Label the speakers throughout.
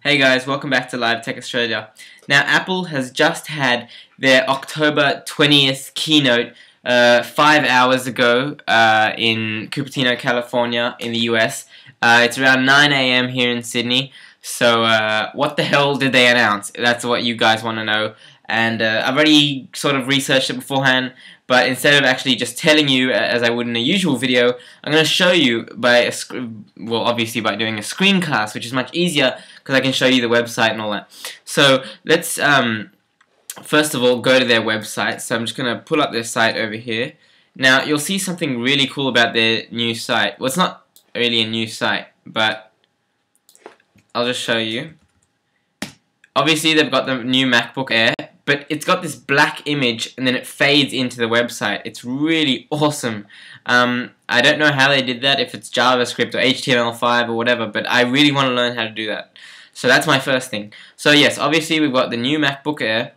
Speaker 1: Hey guys, welcome back to Live Tech Australia. Now, Apple has just had their October 20th keynote 5 hours ago in Cupertino, California, in the US. It's around 9 AM here in Sydney. So, what the hell did they announce? That's what you guys want to know. And I've already sort of researched it beforehand, but instead of actually just telling you as I would in a usual video, I'm going to show you by obviously by doing a screencast, which is much easier because I can show you the website and all that. So let's first of all go to their website. So I'm just going to pull up their site over here. Now you'll see something really cool about their new site. Well, it's not really a new site, but I'll just show you. Obviously they've got the new MacBook Air, but it's got this black image and then it fades into the website. It's really awesome. I don't know how they did that, if it's JavaScript or HTML5 or whatever, but I really want to learn how to do that. So that's my first thing. So yes, obviously we've got the new MacBook Air.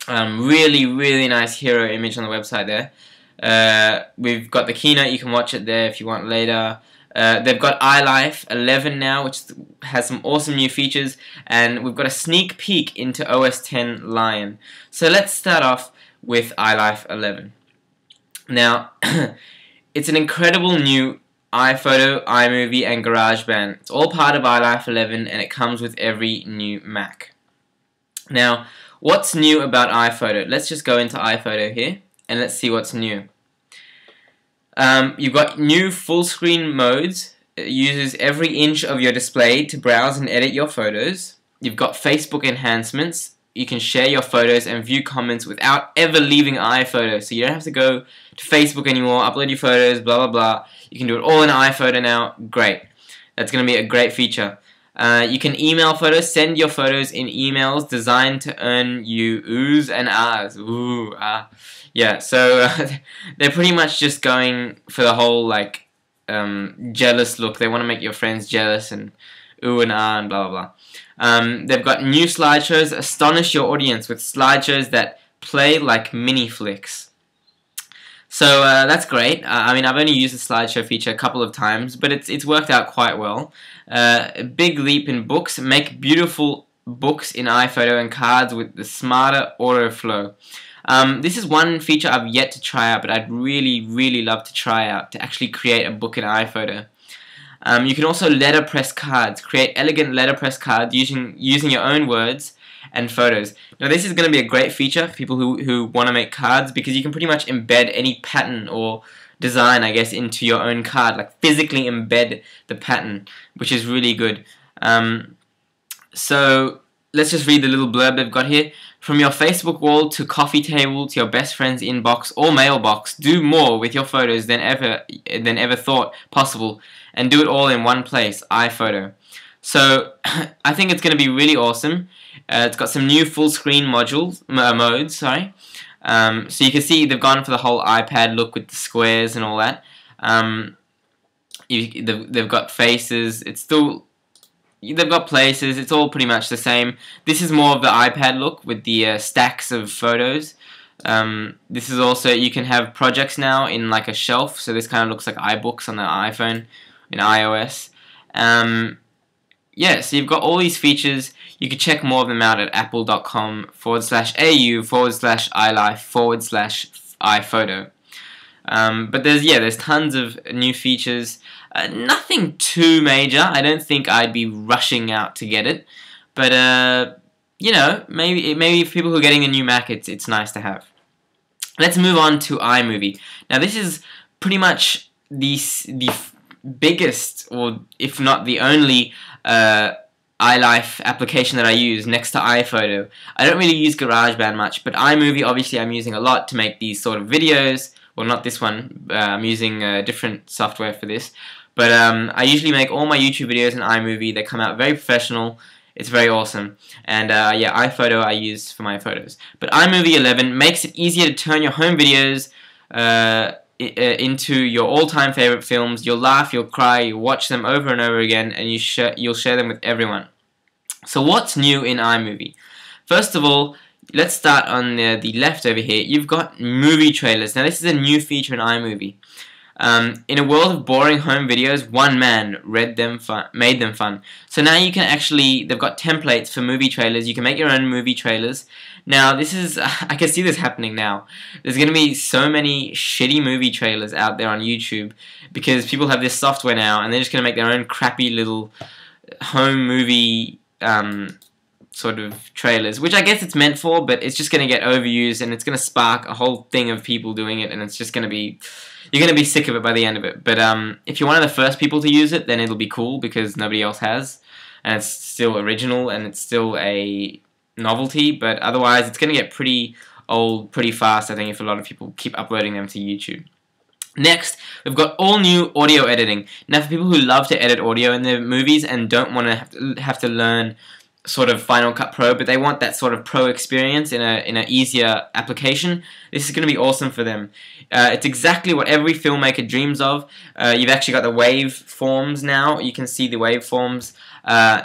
Speaker 1: Really nice hero image on the website there. We've got the keynote, you can watch it there if you want later. They've got iLife 11 now, which has some awesome new features, and we've got a sneak peek into OS X Lion. So let's start off with iLife 11. Now, it's an incredible new iPhoto, iMovie, and GarageBand. It's all part of iLife 11, and it comes with every new Mac. Now, what's new about iPhoto? Let's just go into iPhoto here, and let's see what's new. You've got new full screen modes. It uses every inch of your display to browse and edit your photos. You've got Facebook enhancements. You can share your photos and view comments without ever leaving iPhoto. So you don't have to go to Facebook anymore, upload your photos, blah blah blah. You can do it all in iPhoto now. Great. That's going to be a great feature. You can email photos, send your photos in emails designed to earn you oohs and ahs. Ooh, ah. Yeah, so they're pretty much just going for the whole like jealous look. They want to make your friends jealous and ooh and ah and blah blah blah. They've got new slideshows. Astonish your audience with slideshows that play like mini flicks. So that's great. I mean, I've only used the slideshow feature a couple of times, but it's worked out quite well. A big leap in books. Make beautiful books in iPhoto and cards with the smarter autoflow. This is one feature I've yet to try out, but I'd really love to try out, to actually create a book in iPhoto. You can also letterpress cards. Create elegant letterpress cards using your own words and photos. Now this is going to be a great feature for people who want to make cards, because you can pretty much embed any pattern or design, I guess, into your own card, like physically embed the pattern, which is really good. So let's just read the little blurb they've got here. From your Facebook wall to coffee table to your best friend's inbox or mailbox, do more with your photos than ever thought possible, and do it all in one place, iPhoto. So I think it's going to be really awesome. It's got some new full screen modes. Sorry. So you can see they've gone for the whole iPad look with the squares and all that. They've got faces. It's still. They've got places, it's all pretty much the same. This is more of the iPad look with the stacks of photos. This is also, you can have projects now in like a shelf, so this kind of looks like iBooks on the iPhone in iOS. Yeah, so you've got all these features. You can check more of them out at apple.com/au/iLife/iPhoto. But there's tons of new features. Nothing too major. I don't think I'd be rushing out to get it, but you know, maybe for people who are getting a new Mac, it's nice to have. Let's move on to iMovie. Now this is pretty much the biggest, or if not the only, iLife application that I use next to iPhoto. I don't really use GarageBand much, but iMovie obviously I'm using a lot to make these sort of videos. Well, not this one. I'm using different software for this. But I usually make all my YouTube videos in iMovie. They come out very professional. It's very awesome. And yeah, iPhoto I use for my photos. But iMovie 11 makes it easier to turn your home videos into your all-time favorite films. You'll laugh, you'll cry, you'll watch them over and over again, and you'll share them with everyone. So what's new in iMovie? First of all, let's start on the left over here. You've got movie trailers. Now this is a new feature in iMovie. In a world of boring home videos, one man made them fun. So now you can actually, they've got templates for movie trailers. You can make your own movie trailers. Now this is, I can see this happening now. There's going to be so many shitty movie trailers out there on YouTube because people have this software now and they're just going to make their own crappy little home movie sort of trailers, which I guess it's meant for, but it's just going to get overused and it's going to spark a whole thing of people doing it, and it's just going to be, you're going to be sick of it by the end of it. But if you're one of the first people to use it, then it'll be cool because nobody else has, and it's still original and it's still a novelty, but otherwise it's going to get pretty old pretty fast, I think, if a lot of people keep uploading them to YouTube. Next, we've got all new audio editing. Now, for people who love to edit audio in their movies and don't want to have to learn sort of Final Cut Pro, but they want that sort of pro experience in a easier application, this is going to be awesome for them. It's exactly what every filmmaker dreams of. You've actually got the waveforms now. You can see the waveforms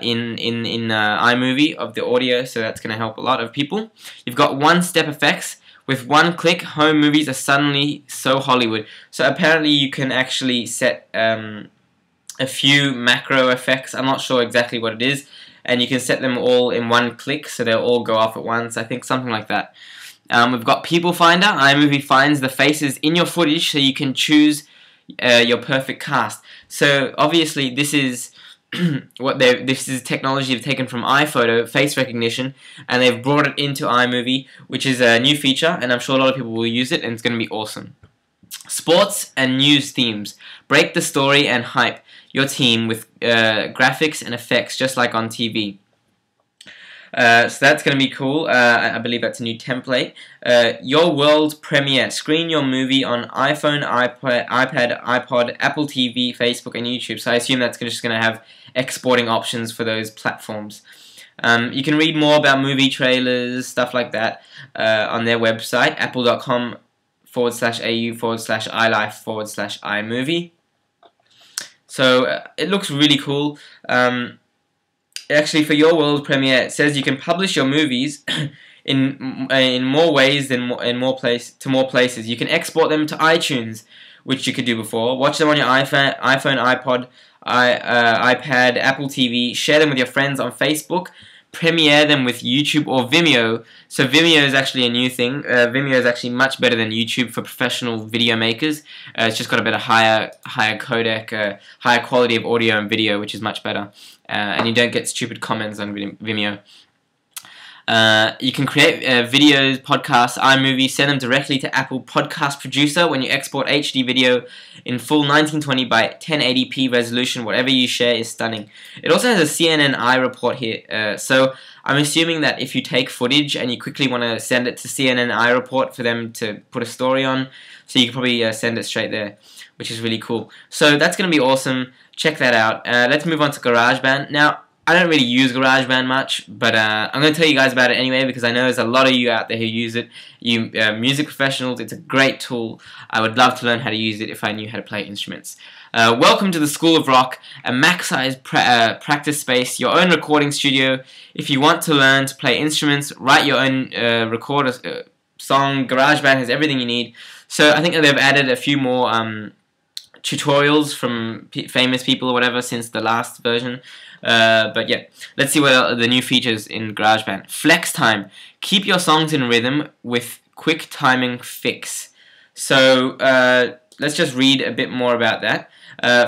Speaker 1: in iMovie of the audio, so that's going to help a lot of people. You've got one-step effects. With one click, home movies are suddenly so Hollywood. So apparently you can actually set a few macro effects. I'm not sure exactly what it is. And you can set them all in one click, so they'll all go off at once. I think something like that. We've got People Finder. iMovie finds the faces in your footage, so you can choose your perfect cast. So obviously, this is this is technology they've taken from iPhoto, face recognition, and they've brought it into iMovie, which is a new feature, and I'm sure a lot of people will use it, and it's going to be awesome. Sports and news themes. Break the story and hype your team with graphics and effects, just like on TV. So that's going to be cool. I believe that's a new template. Your world premiere. Screen your movie on iPhone, iPad, iPod, Apple TV, Facebook, and YouTube. So I assume that's just going to have exporting options for those platforms. You can read more about movie trailers, stuff like that, on their website, apple.com/au/iLife/iMovie. So it looks really cool. Actually, for your world premiere, it says you can publish your movies in more ways than more places. You can export them to iTunes, which you could do before. Watch them on your iPhone, iPod, iPad, Apple TV. Share them with your friends on Facebook. Premiere them with YouTube or Vimeo. So Vimeo is actually a new thing. Vimeo is actually much better than YouTube for professional video makers. It's just got a better higher codec, higher quality of audio and video, which is much better. And you don't get stupid comments on Vimeo. You can create videos, podcasts, iMovie, send them directly to Apple Podcast Producer. When you export HD video in full 1920 by 1080p resolution, whatever you share is stunning. It also has a CNN iReport here, so I'm assuming that if you take footage and you quickly want to send it to CNN iReport for them to put a story on, so you can probably send it straight there, which is really cool. So that's going to be awesome. Check that out. Let's move on to GarageBand. Now, I don't really use GarageBand much, but I'm going to tell you guys about it anyway because I know there's a lot of you out there who use it. You music professionals, it's a great tool. I would love to learn how to use it if I knew how to play instruments. Welcome to the School of Rock, a Mac-sized practice space, your own recording studio. If you want to learn to play instruments, write your own record a song, GarageBand has everything you need. So I think that they've added a few more tutorials from famous people or whatever since the last version. But yeah, let's see what are the new features in GarageBand. Flex time. Keep your songs in rhythm with quick timing fix. So let's just read a bit more about that.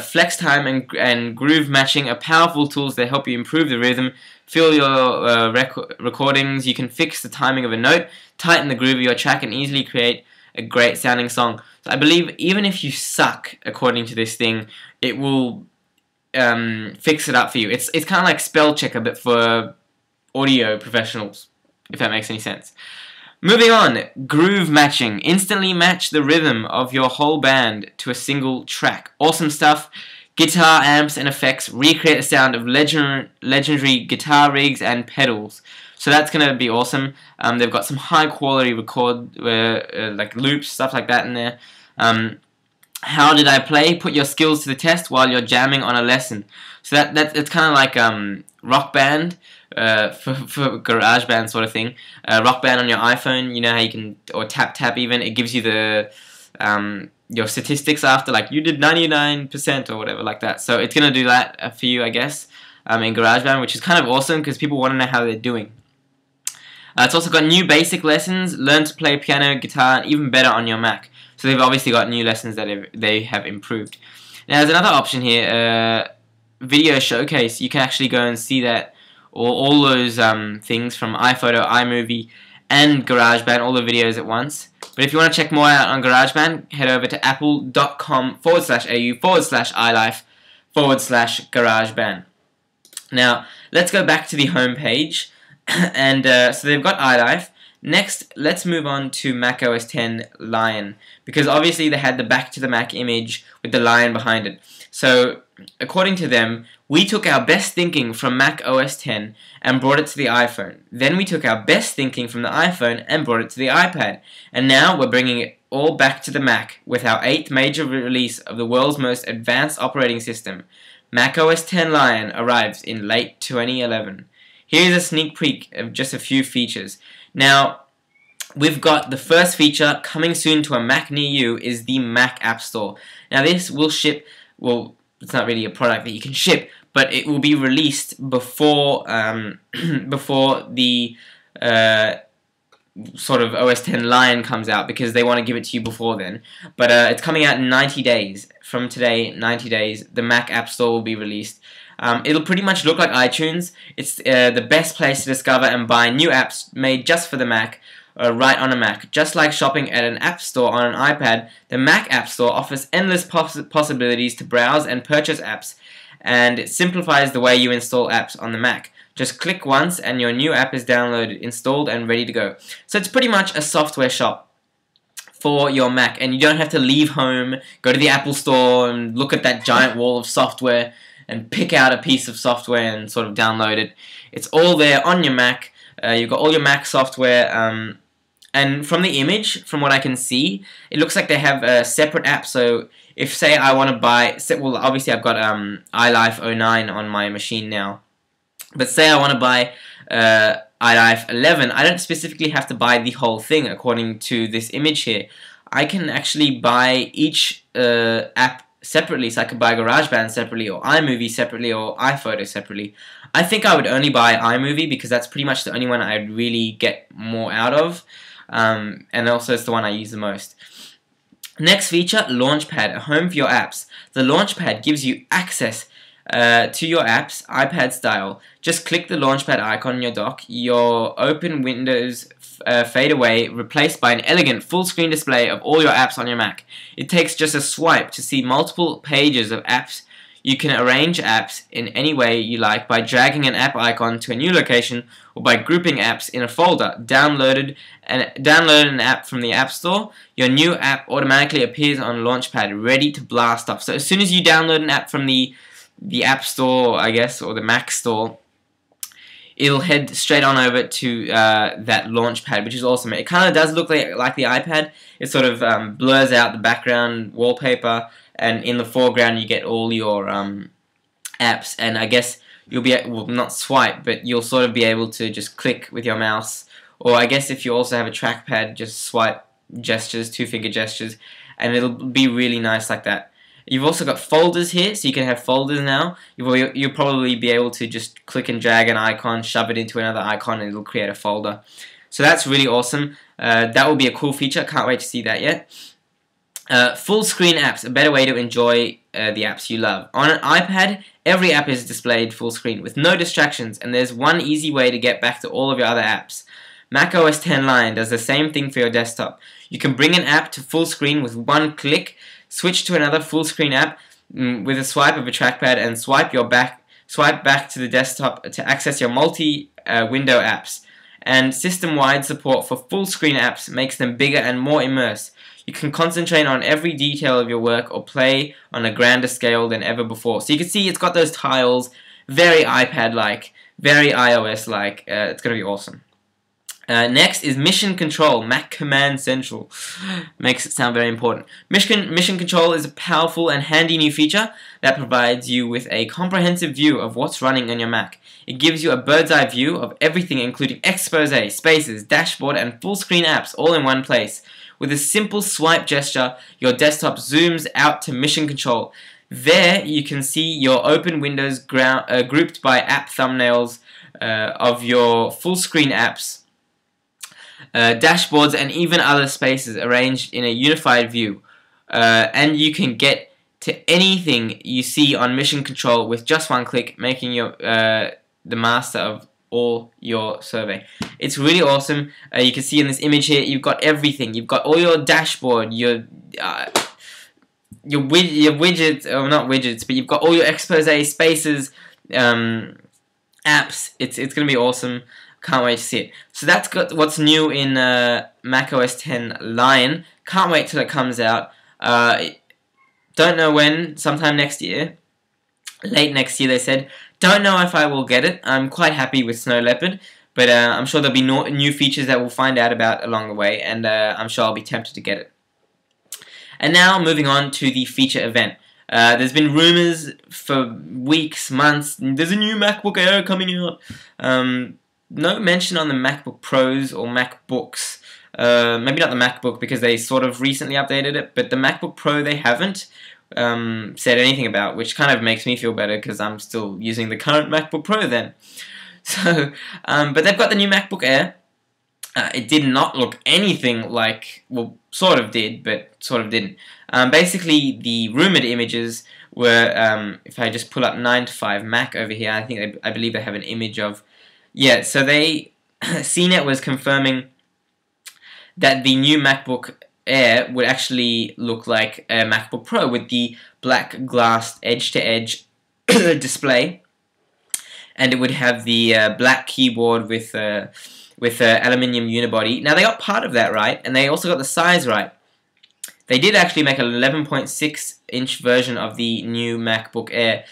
Speaker 1: Flex time and groove matching are powerful tools that help you improve the rhythm, fill your recordings. You can fix the timing of a note, tighten the groove of your track, and easily create a great sounding song. So I believe even if you suck, according to this thing, it will fix it up for you. It's kind of like spell checker, but for audio professionals, if that makes any sense. Moving on, groove matching. Instantly match the rhythm of your whole band to a single track. Awesome stuff. Guitar, amps, and effects recreate the sound of legendary guitar rigs and pedals. So that's going to be awesome. They've got some high quality record, like loops, stuff like that in there. How did I play? Put your skills to the test while you're jamming on a lesson. So it's kind of like Rock Band for GarageBand sort of thing. Rock Band on your iPhone, you know how you can, or Tap even. It gives you the your statistics after, like you did 99% or whatever like that. So it's gonna do that for you, I guess, in GarageBand, which is kind of awesome because people want to know how they're doing. It's also got new basic lessons, learn to play piano, guitar, and even better on your Mac. So they've obviously got new lessons that they have improved. Now there's another option here, video showcase. You can actually go and see that, all those things from iPhoto, iMovie, and GarageBand, all the videos at once. But if you want to check more out on GarageBand, head over to apple.com/au/iLife/GarageBand. Now, let's go back to the home page. And so they've got iLife. Next, let's move on to Mac OS X Lion, because obviously they had the back to the Mac image with the lion behind it. So, according to them, we took our best thinking from Mac OS X and brought it to the iPhone. Then we took our best thinking from the iPhone and brought it to the iPad. And now we're bringing it all back to the Mac with our 8th major release of the world's most advanced operating system. Mac OS X Lion arrives in late 2011. Here's a sneak peek of just a few features. Now, we've got the first feature coming soon to a Mac near you is the Mac App Store. Now this will ship, well, it's not really a product that you can ship, but it will be released before before the sort of OS X Lion comes out, because they want to give it to you before then. But it's coming out in 90 days. From today, 90 days, the Mac App Store will be released. It'll pretty much look like iTunes. It's the best place to discover and buy new apps made just for the Mac, right on a Mac. Just like shopping at an app store on an iPad, the Mac App Store offers endless possibilities to browse and purchase apps, and it simplifies the way you install apps on the Mac. Just click once and your new app is downloaded, installed, and ready to go. So it's pretty much a software shop for your Mac, and you don't have to leave home, go to the Apple Store and look at that giant wall of software and pick out a piece of software and sort of download it. It's all there on your Mac. You've got all your Mac software, and from the image, from what I can see, it looks like they have a separate app. So if, say, I want to buy, well, obviously I've got iLife 09 on my machine now, but say I want to buy iLife 11, I don't specifically have to buy the whole thing according to this image here. I can actually buy each app separately, so I could buy GarageBand separately, or iMovie separately, or iPhoto separately. I think I would only buy iMovie because that's pretty much the only one I'd really get more out of, and also it's the one I use the most. Next feature, Launchpad, a home for your apps. The Launchpad gives you access to your apps, iPad style. Just click the Launchpad icon on your dock, your open windows fade away, replaced by an elegant full-screen display of all your apps on your Mac. It takes just a swipe to see multiple pages of apps. You can arrange apps in any way you like by dragging an app icon to a new location, or by grouping apps in a folder. Download an app from the App Store, your new app automatically appears on Launchpad, ready to blast off. So as soon as you download an app from the App Store, I guess, or the Mac Store, it'll head straight on over to that Launchpad, which is awesome. It kind of does look like the iPad. It sort of blurs out the background wallpaper, and in the foreground you get all your apps, and I guess you'll be, well, not swipe, but you'll sort of be able to just click with your mouse, or I guess if you also have a trackpad, just swipe gestures, 2-finger gestures, and it'll be really nice like that. You've also got folders here, so you can have folders now. You'll probably be able to just click and drag an icon, shove it into another icon, and it'll create a folder. So that's really awesome. That will be a cool feature. Can't wait to see that yet. Full screen apps, a better way to enjoy the apps you love. On an iPad, every app is displayed full screen with no distractions, and there's one easy way to get back to all of your other apps. Mac OS X Lion does the same thing for your desktop. You can bring an app to full screen with one click, switch to another full screen app with a swipe of a trackpad, and swipe back to the desktop to access your multi-window apps. And system-wide support for full screen apps makes them bigger and more immersed. You can concentrate on every detail of your work or play on a grander scale than ever before. So you can see it's got those tiles, very iPad-like, very iOS-like. It's going to be awesome. Next is Mission Control, Mac Command Central. Makes it sound very important. Mission Control is a powerful and handy new feature that provides you with a comprehensive view of what's running on your Mac. It gives you a bird's eye view of everything, including Expose, Spaces, Dashboard, and full screen apps all in one place. With a simple swipe gesture, your desktop zooms out to mission control. There you can see your open windows grouped by app thumbnails of your full screen apps, dashboards, and even other spaces arranged in a unified view. And you can get to anything you see on mission control with just one click, making you the master of all your survey. It's really awesome. You can see in this image here, you've got everything. You've got all your dashboard, your widgets, or not widgets, but you've got all your expose spaces, apps. It's gonna be awesome. Can't wait to see it. So that's got what's new in Mac OS X Lion. Can't wait till it comes out. Don't know when. Sometime next year. Late next year, they said. Don't know if I will get it. I'm quite happy with Snow Leopard, but I'm sure there'll be new features that we'll find out about along the way, and I'm sure I'll be tempted to get it. And now, moving on to the feature event. There's been rumors for weeks, months, there's a new MacBook Air coming out. No mention on the MacBook Pros or MacBooks. Maybe not the MacBook because they sort of recently updated it, but the MacBook Pro they haven't said anything about, which kind of makes me feel better because I'm still using the current MacBook Pro then. So, but they've got the new MacBook Air. It did not look anything like, well, sort of did, but sort of didn't. Basically, the rumored images were, if I just pull up 9 to 5 Mac over here, I believe they have an image of, yeah, so CNET was confirming that the new MacBook Air would actually look like a MacBook Pro with the black glass edge-to-edge display, and it would have the black keyboard with aluminium unibody. Now they got part of that right, and they also got the size right. They did actually make an 11.6-inch version of the new MacBook Air,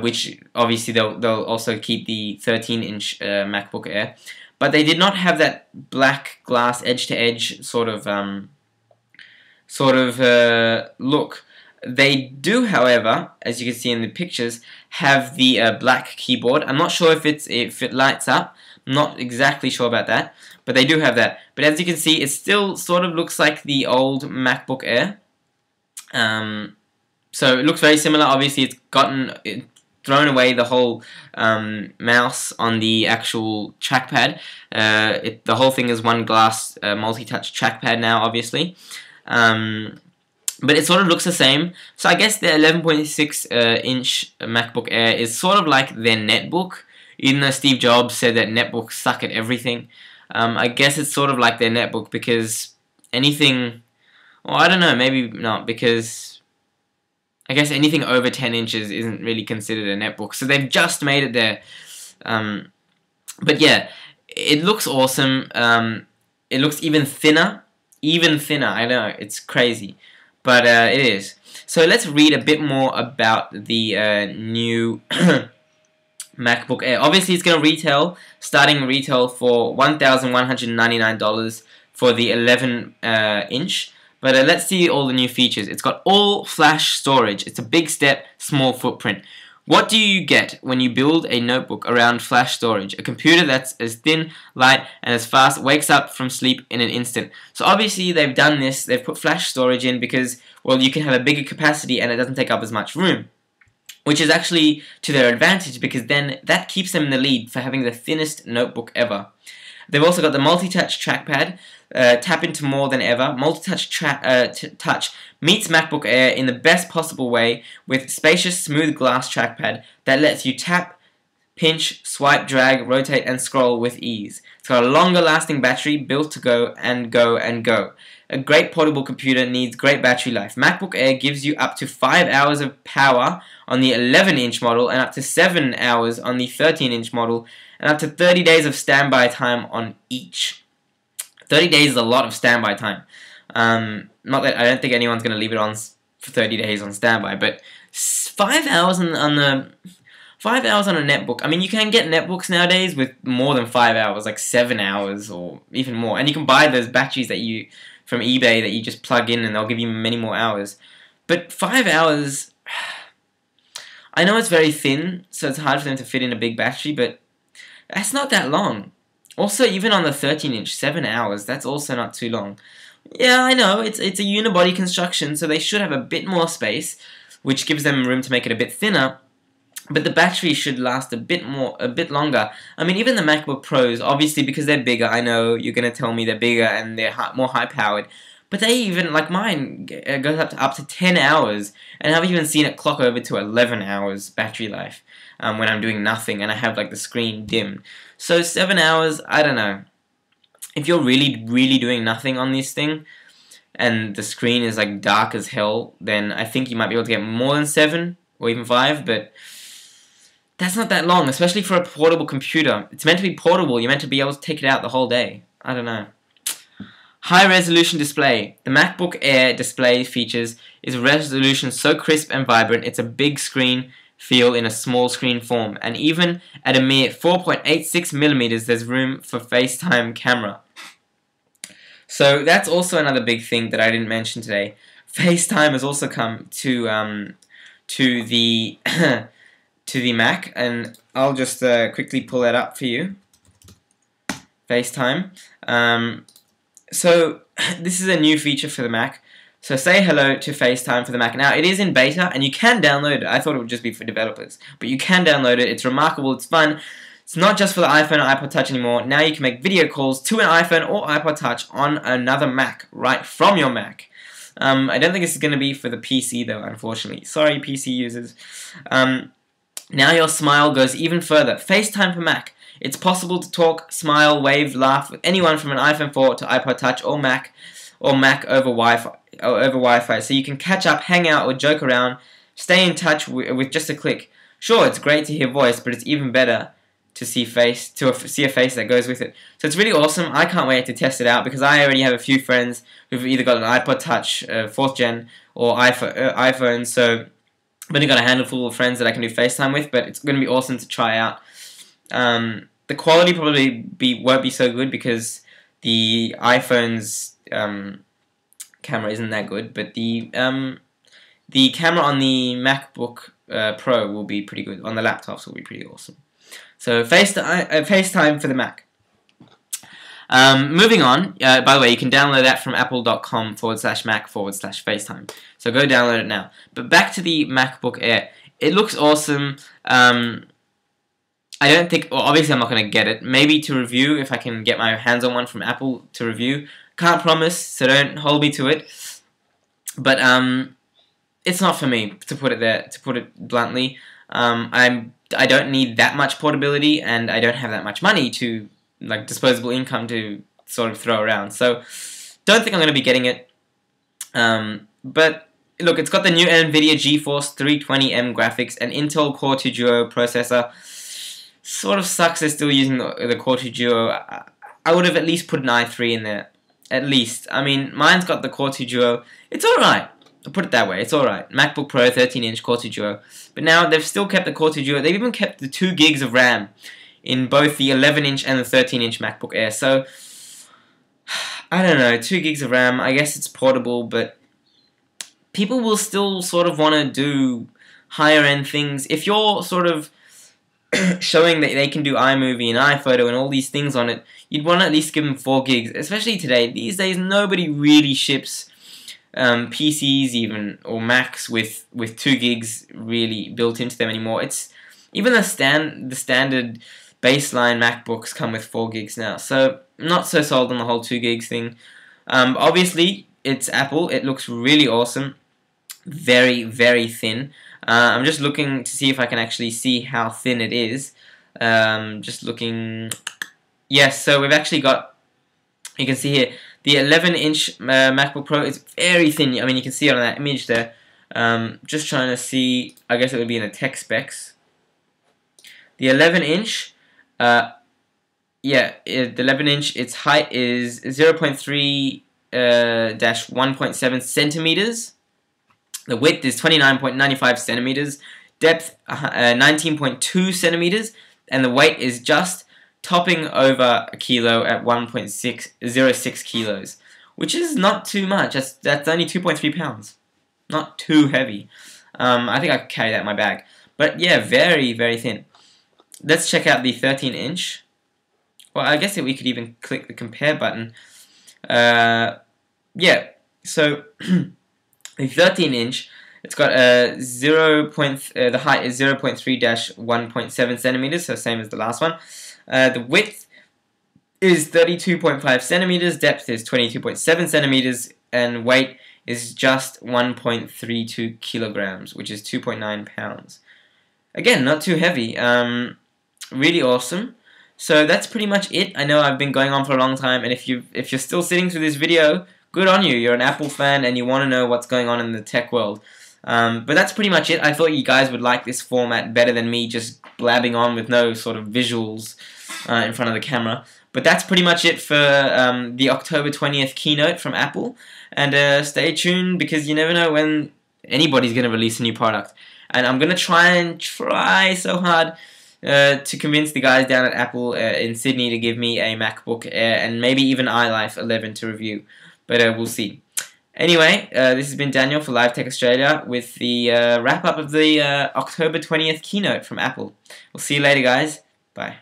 Speaker 1: which obviously they'll also keep the 13-inch MacBook Air, but they did not have that black glass edge-to-edge sort of look. They do, however, as you can see in the pictures, have the black keyboard. I'm not sure if it lights up. I'm not exactly sure about that, but they do have that. But as you can see, it still sort of looks like the old MacBook Air. So it looks very similar. Obviously, it's thrown away the whole mouse on the actual trackpad. The whole thing is one glass multi-touch trackpad now, obviously. But it sort of looks the same. So I guess the 11.6-inch MacBook Air is sort of like their netbook. Even though Steve Jobs said that netbooks suck at everything, I guess it's sort of like their netbook because anything, well, I don't know, maybe not, because I guess anything over 10 inches isn't really considered a netbook. So they've just made it there. But yeah, it looks awesome. It looks even thinner. I know, it's crazy. But it is. So let's read a bit more about the new MacBook Air. Obviously, it's going to starting retail for $1,199 for the 11-inch. But let's see all the new features. It's got all flash storage. It's a big step, small footprint. What do you get when you build a notebook around flash storage? A computer that's as thin, light, and as fast, wakes up from sleep in an instant. So obviously they've done this, they've put flash storage in because, well, you can have a bigger capacity and it doesn't take up as much room. Which is actually to their advantage because then that keeps them in the lead for having the thinnest notebook ever. They've also got the multi-touch trackpad, tap into more than ever. Multi-touch touch meets MacBook Air in the best possible way with spacious, smooth glass trackpad that lets you tap, pinch, swipe, drag, rotate, and scroll with ease. It's got a longer lasting battery built to go and go and go. A great portable computer needs great battery life. MacBook Air gives you up to 5 hours of power on the 11-inch model and up to 7 hours on the 13-inch model and up to 30 days of standby time on each. 30 days is a lot of standby time. Not that I don't think anyone's going to leave it on for 30 days on standby, but 5 hours on a netbook. I mean, you can get netbooks nowadays with more than 5 hours, like 7 hours or even more. And you can buy those batteries from eBay that you just plug in and they'll give you many more hours. But 5 hours, I know it's very thin, so it's hard for them to fit in a big battery, but that's not that long. Also, even on the 13-inch, 7 hours, that's also not too long. Yeah, I know, it's a unibody construction, so they should have a bit more space, which gives them room to make it a bit thinner. But the battery should last a bit longer. I mean, even the MacBook Pros, obviously because they're bigger, I know you're gonna tell me they're bigger and they're more high powered, but they even, like mine, goes up to 10 hours, and I've even seen it clock over to 11 hours battery life when I'm doing nothing and I have like the screen dimmed. So 7 hours, I don't know. If you're really doing nothing on this thing, and the screen is like dark as hell, then I think you might be able to get more than 7 or even 5, but that's not that long, especially for a portable computer. It's meant to be portable, you're meant to be able to take it out the whole day. I don't know. High resolution display. The MacBook Air display features is a resolution so crisp and vibrant, it's a big screen feel in a small screen form, and even at a mere 4.86mm there's room for FaceTime camera. So that's also another big thing that I didn't mention today. FaceTime has also come to the to the Mac, and I'll just quickly pull that up for you. FaceTime. So this is a new feature for the Mac. So say hello to FaceTime for the Mac. Now it is in beta, and you can download it. I thought it would just be for developers, but you can download it. It's remarkable. It's fun. It's not just for the iPhone or iPod Touch anymore. Now you can make video calls to an iPhone or iPod Touch on another Mac, right from your Mac. I don't think this is going to be for the PC though, unfortunately. Sorry, PC users. Now your smile goes even further. FaceTime for Mac. It's possible to talk, smile, wave, laugh with anyone from an iPhone 4 to iPod Touch or Mac over Wi-Fi. So you can catch up, hang out, or joke around. Stay in touch with just a click. Sure, it's great to hear voice, but it's even better to see a face that goes with it. So it's really awesome. I can't wait to test it out because I already have a few friends who've either got an iPod Touch 4th gen or iPhone. So I've only got a handful of friends that I can do FaceTime with, but it's going to be awesome to try out. The quality probably won't be so good because the iPhone's camera isn't that good, but the camera on the MacBook Pro will be pretty good. On the laptops will be pretty awesome. So FaceTime for the Mac. Moving on, by the way, you can download that from apple.com/Mac/FaceTime. So go download it now. But back to the MacBook Air. It looks awesome. I don't think, well, obviously I'm not going to get it. Maybe to review, if I can get my hands on one from Apple to review. Can't promise, so don't hold me to it. But it's not for me, to put it bluntly. I don't need that much portability, and I don't have that much money to, like, disposable income to sort of throw around. So don't think I'm going to be getting it. But look, it's got the new NVIDIA GeForce 320M graphics and Intel Core 2 Duo processor. Sort of sucks they're still using the Core 2 Duo. I would have at least put an i3 in there. At least. I mean, mine's got the Core 2 Duo. It's alright. I'll put it that way. It's alright. MacBook Pro 13-inch Core 2 Duo. But now they've still kept the Core 2 Duo. They've even kept the 2 gigs of RAM in both the 11-inch and the 13-inch MacBook Air. So, I don't know. 2 gigs of RAM. I guess it's portable, but people will still sort of want to do higher-end things. If you're sort of showing that they can do iMovie and iPhoto and all these things on it, you'd want to at least give them 4 gigs. Especially today. These days, nobody really ships PCs even, or Macs with 2 gigs really built into them anymore. It's even the standard baseline MacBooks come with 4 gigs now. So I'm not so sold on the whole 2 gigs thing. Obviously, it's Apple. It looks really awesome. Very, very thin. I'm just looking to see if I can actually see how thin it is. Just looking. Yes, so we've actually got, you can see here, the 11-inch MacBook Pro is very thin. I mean, you can see it on that image there. Just trying to see, I guess it would be in the tech specs. The 11-inch, the 11-inch, its height is 0.3-1.7 centimeters. The width is 29.95 centimeters. Depth, 19.2 centimeters. And the weight is just topping over a kilo at 1.06 kilos, which is not too much. That's only 2.3 pounds. Not too heavy. I think I could carry that in my bag. But yeah, very, very thin. Let's check out the 13-inch. Well, I guess we could even click the compare button. yeah, so the 13-inch, it's got a the height is 0.3-1.7 centimeters, so same as the last one. The width is 32.5 centimeters, depth is 22.7 centimeters, and weight is just 1.32 kilograms, which is 2.9 pounds. Again, not too heavy. Really awesome. So that's pretty much it. I know I've been going on for a long time, and if you're still sitting through this video, good on you. You're an Apple fan and you want to know what's going on in the tech world. But that's pretty much it. I thought you guys would like this format better than me just blabbing on with no sort of visuals in front of the camera. But that's pretty much it for the October 20th keynote from Apple. And stay tuned, because you never know when anybody's going to release a new product. And I'm going to try so hard to convince the guys down at Apple in Sydney to give me a MacBook Air and maybe even iLife 11 to review. But we'll see. Anyway, this has been Daniel for Live Tech Australia with the wrap-up of the October 20th keynote from Apple. We'll see you later, guys. Bye.